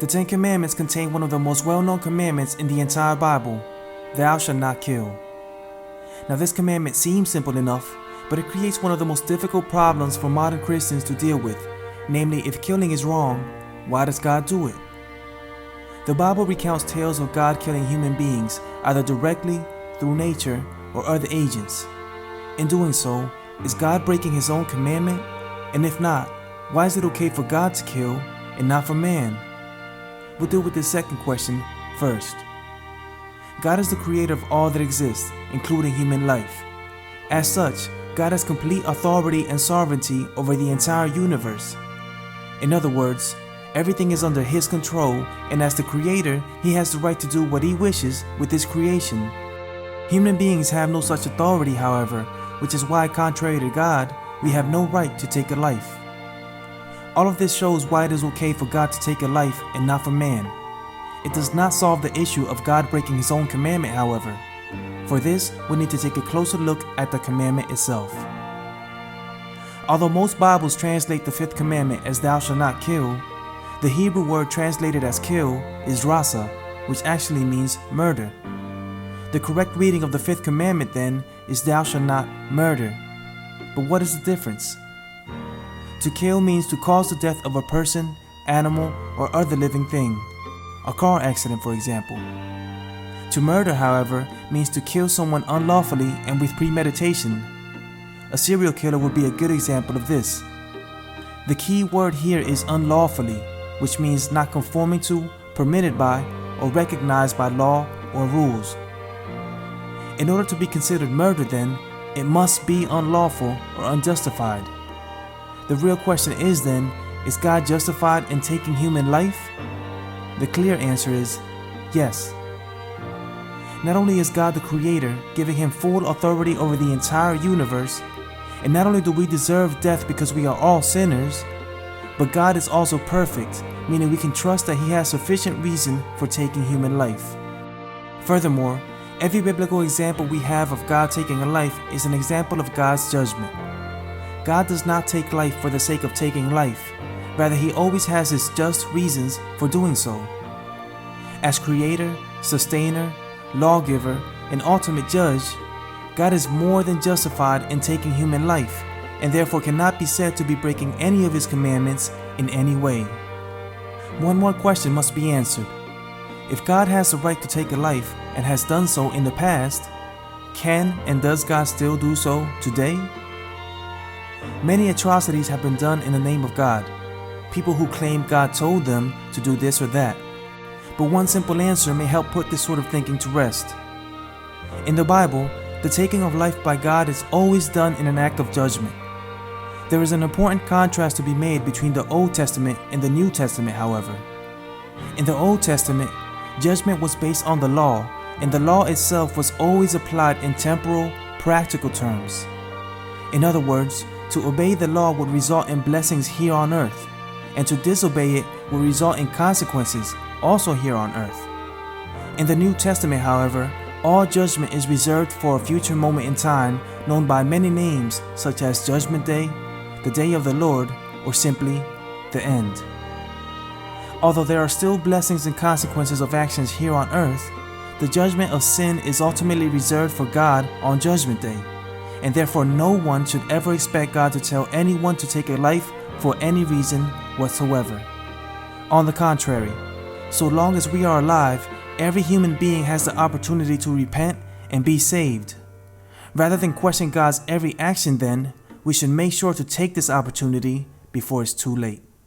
The Ten Commandments contain one of the most well-known commandments in the entire Bible: thou shalt not kill. Now this commandment seems simple enough, but it creates one of the most difficult problems for modern Christians to deal with, namely, if killing is wrong, why does God do it? The Bible recounts tales of God killing human beings, either directly, through nature, or other agents. In doing so, is God breaking His own commandment? And if not, why is it okay for God to kill and not for man? We'll deal with this second question first. God is the creator of all that exists, including human life. As such, God has complete authority and sovereignty over the entire universe. In other words, everything is under His control, and as the creator, He has the right to do what He wishes with His creation. Human beings have no such authority, however, which is why, contrary to God, we have no right to take a life. All of this shows why it is okay for God to take a life and not for man. It does not solve the issue of God breaking His own commandment, however. For this, we need to take a closer look at the commandment itself. Although most Bibles translate the fifth commandment as thou shalt not kill, the Hebrew word translated as kill is rasa, which actually means murder. The correct reading of the fifth commandment then is thou shalt not murder. But what is the difference? To kill means to cause the death of a person, animal, or other living thing. A car accident, for example. To murder, however, means to kill someone unlawfully and with premeditation. A serial killer would be a good example of this. The key word here is unlawfully, which means not conforming to, permitted by, or recognized by law or rules. In order to be considered murder, then, it must be unlawful or unjustified. The real question is then, is God justified in taking human life? The clear answer is yes. Not only is God the creator, giving Him full authority over the entire universe, and not only do we deserve death because we are all sinners, but God is also perfect, meaning we can trust that He has sufficient reason for taking human life. Furthermore, every biblical example we have of God taking a life is an example of God's judgment. God does not take life for the sake of taking life. Rather, He always has His just reasons for doing so. As creator, sustainer, lawgiver, and ultimate judge, God is more than justified in taking human life, and therefore cannot be said to be breaking any of His commandments in any way. One more question must be answered. If God has the right to take a life and has done so in the past, can and does God still do so today? Many atrocities have been done in the name of God. People who claim God told them to do this or that. But one simple answer may help put this sort of thinking to rest. In the Bible, the taking of life by God is always done in an act of judgment. There is an important contrast to be made between the Old Testament and the New Testament, however. In the Old Testament, judgment was based on the law, and the law itself was always applied in temporal, practical terms. In other words, to obey the law would result in blessings here on earth, and to disobey it would result in consequences also here on earth. In the New Testament, however, all judgment is reserved for a future moment in time known by many names such as Judgment Day, the Day of the Lord, or simply the end. Although there are still blessings and consequences of actions here on earth, the judgment of sin is ultimately reserved for God on Judgment Day, and therefore no one should ever expect God to tell anyone to take a life for any reason whatsoever. On the contrary, so long as we are alive, every human being has the opportunity to repent and be saved. Rather than question God's every action then, we should make sure to take this opportunity before it's too late.